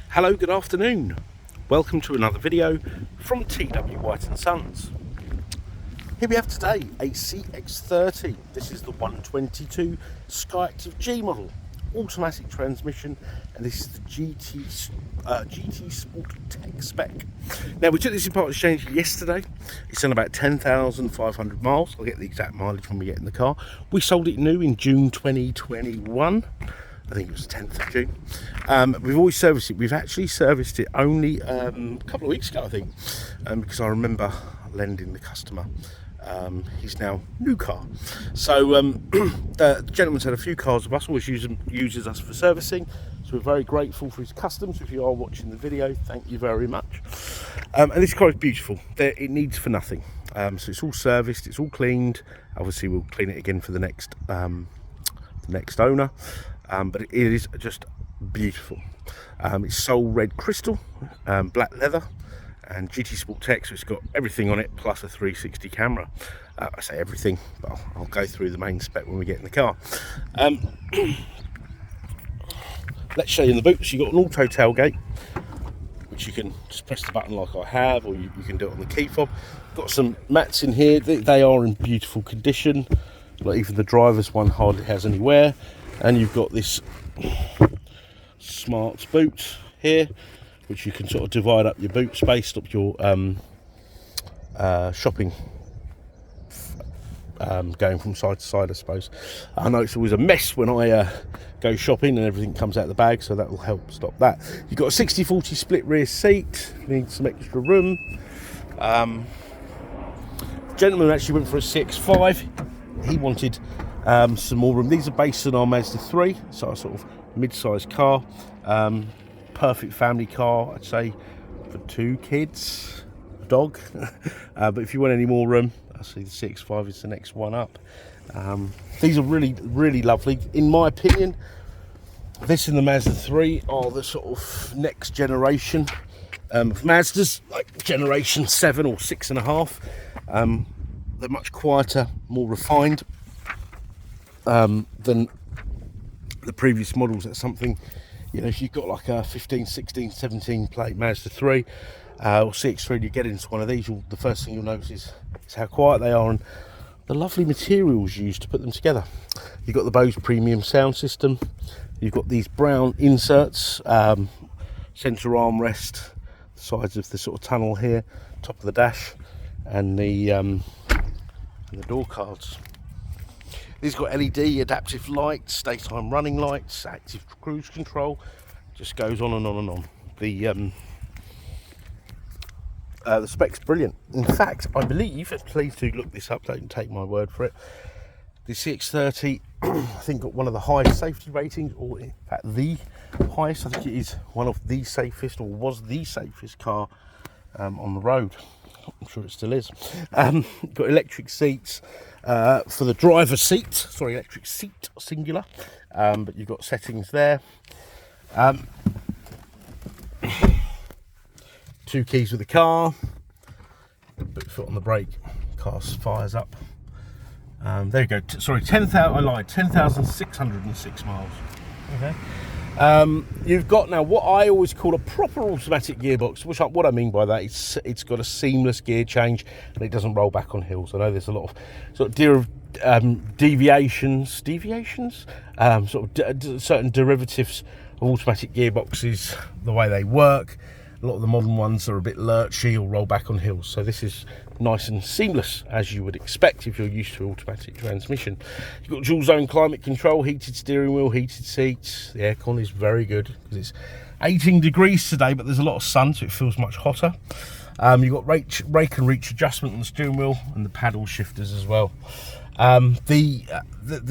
Hello, good afternoon. Welcome to another video from TW White & Sons. Here we have today a CX-30. This is the 122 SKYACTIV G model, automatic transmission, and this is the GT Sport Tech spec. Now, we took this in part exchange yesterday. It's done about 10,500 miles. I'll get the exact mileage when we get in the car. We sold it new in June 2021. I think it was the 10th of June. We've always serviced it. We've actually serviced it only a couple of weeks ago, I think, because I remember lending the customer his now new car. So the gentleman's had a few cars of us, always uses us for servicing, so we're very grateful for his customs. If you are watching the video, thank you very much. And this car is beautiful. It needs for nothing. So it's all serviced, it's all cleaned. Obviously we'll clean it again for the next owner. But it is just beautiful. It's sole red crystal, black leather, and GT Sport Tech, so it's got everything on it, plus a 360 camera. I say everything, but I'll go through the main spec when we get in the car. Let's show you in the boot. So you've got an auto tailgate, which you can just press the button like I have, or you can do it on the key fob. Got some mats in here. They are in beautiful condition. Like even the driver's one hardly has any wear. And you've got this smart boot here, which you can sort of divide up your boot space, stop your shopping going from side to side, I suppose. I know it's always a mess when I go shopping and everything comes out of the bag, so that will help stop that. You've got a 60-40 split rear seat, you need some extra room. Gentleman actually went for a CX-5. He wanted some more room. These are based on our Mazda 3, so a sort of mid-sized car. Perfect family car, I'd say, for 2 kids, a dog. But if you want any more room, I see the CX-5 is the next one up. These are really, really lovely. In my opinion, this and the Mazda 3 are the sort of next generation of Mazdas, like generation 7 or 6.5. They're much quieter, more refined than the previous models. That's something, you know, if you've got like a 15, 16, 17 plate Mazda 3 or CX-30, you get into one of these, the first thing you'll notice is how quiet they are and the lovely materials used to put them together. You've got the Bose premium sound system. You've got these brown inserts, centre armrest, the sides of the sort of tunnel here, top of the dash, and the door cards. These got LED adaptive lights, daytime running lights, active cruise control. Just goes on and on and on. The spec's brilliant. In fact, I believe, please do look this up, don't take my word for it, the CX-30 I think got one of the highest safety ratings, or in fact the highest. I think it is one of the safest, or was the safest car on the road. I'm sure it still is. Got electric seats for the driver's seat. Sorry, electric seat, singular. But you've got settings there. 2 keys with the car. Put foot on the brake. Car fires up. There you go. Sorry, 10,000. I lied. 10,606 miles. Okay. You've got now what I always call a proper automatic gearbox, what I mean by that, it's got a seamless gear change and it doesn't roll back on hills. I know there's a lot of sort of deviations, sort of certain derivatives of automatic gearboxes, the way they work. A lot of the modern ones are a bit lurchy or roll back on hills, so this is nice and seamless, as you would expect if you're used to automatic transmission. You've got dual zone climate control, heated steering wheel, heated seats. The aircon is very good because it's 18 degrees today, but there's a lot of sun, so it feels much hotter. You've got rake and reach adjustment on the steering wheel and the paddle shifters as well. The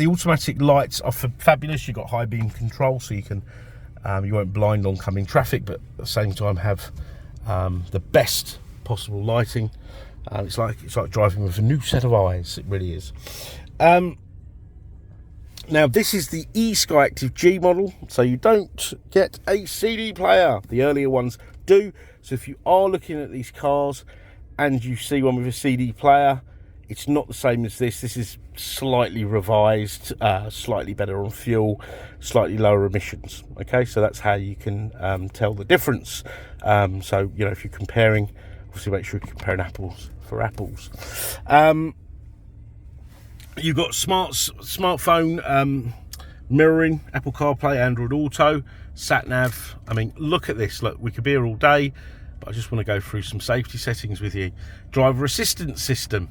automatic lights are fabulous. You've got high beam control, so you can you won't blind oncoming traffic, but at the same time have the best possible lighting. It's like driving with a new set of eyes. It really is. Now this is the e-SKYACTIV G model, so you don't get a CD player. The earlier ones do. So if you are looking at these cars and you see one with a CD player, It's not the same as this. This is slightly revised, slightly better on fuel, slightly lower emissions. Okay, so that's how you can tell the difference. So, you know, if you're comparing, obviously make sure you're comparing apples for apples. You've got smartphone mirroring, Apple CarPlay, Andriod Auto, sat nav. I mean, look at this. Look, we could be here all day, but I just want to go through some safety settings with you. Driver assistance system.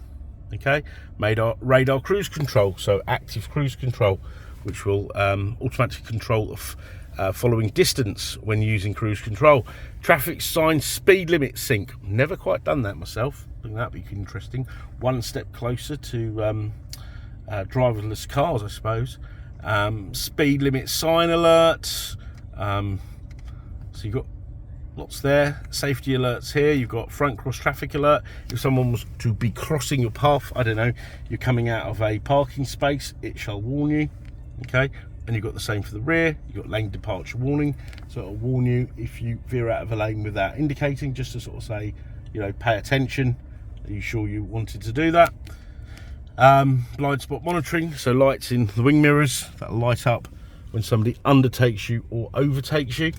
Okay, radar cruise control, so active cruise control, which will automatically control following distance when using cruise control. Traffic sign speed limit sync. Never quite done that myself. I think that'd be interesting. One step closer to driverless cars, I suppose. Speed limit sign alerts. So you've got lots there. Safety alerts here. You've got front cross traffic alert. If someone was to be crossing your path, I don't know, you're coming out of a parking space, it shall warn you. Okay, and you've got the same for the rear. You've got lane departure warning, so it'll warn you if you veer out of a lane without indicating, just to sort of say, you know, pay attention. Are you sure you wanted to do that? Blind spot monitoring, so lights in the wing mirrors that light up when somebody undertakes you or overtakes you.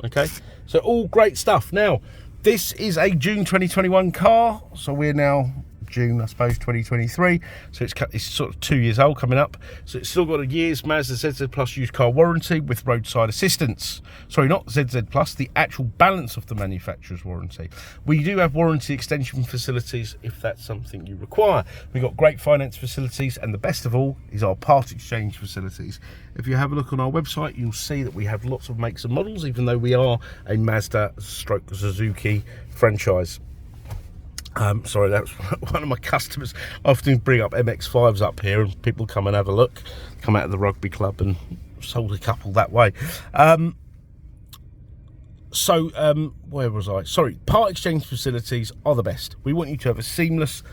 Okay, so all great stuff. Now, this is a June 2021 car, so we're now June, I suppose, 2023. So it's sort of 2 years old coming up. So it's still got a year's Mazda ZZ Plus used car warranty with roadside assistance. Sorry, not ZZ Plus, the actual balance of the manufacturer's warranty. We do have warranty extension facilities if that's something you require. We've got great finance facilities, and the best of all is our part exchange facilities. If you have a look on our website, you'll see that we have lots of makes and models, even though we are a Mazda stroke Suzuki franchise. Sorry, that's one of my customers. I often bring up MX-5s up here and people come and have a look, come out of the rugby club, and sold a couple that way. Where was I? Sorry, part exchange facilities are the best. We want you to have a seamless,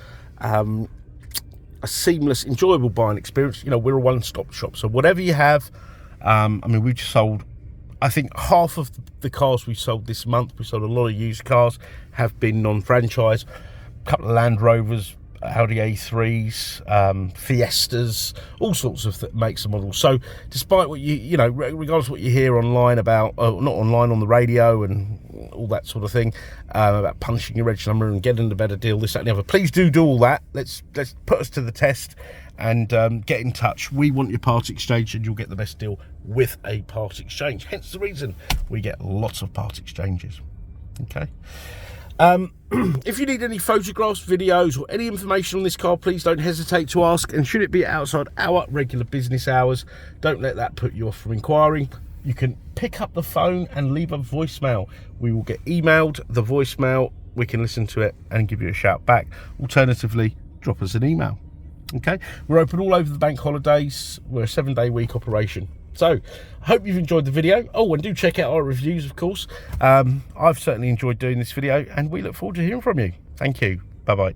enjoyable buying experience. You know, we're a one-stop shop, so whatever you have. I mean, we just sold, I think half of the cars we sold this month, we sold a lot of used cars, have been non-franchise. A couple of Land Rovers, Audi A3s, Fiestas, all sorts of makes and models. So despite what you know, regardless of what you hear online about, not online, on the radio and all that sort of thing, about punching your reg number and getting a better deal, this, that and the other, please do all that. Let's put us to the test and get in touch. We want your part exchange, and you'll get the best deal with a part exchange. Hence the reason we get lots of part exchanges. Okay. If you need any photographs, videos, or any information on this car, please don't hesitate to ask. And should it be outside our regular business hours, don't let that put you off from inquiring. You can pick up the phone and leave a voicemail. We will get emailed the voicemail. We can listen to it and give you a shout back. Alternatively, drop us an email. Okay, we're open all over the bank holidays. We're a 7-day week operation. So I hope you've enjoyed the video. Oh, and do check out our reviews, of course. I've certainly enjoyed doing this video, and we look forward to hearing from you. Thank you. Bye bye.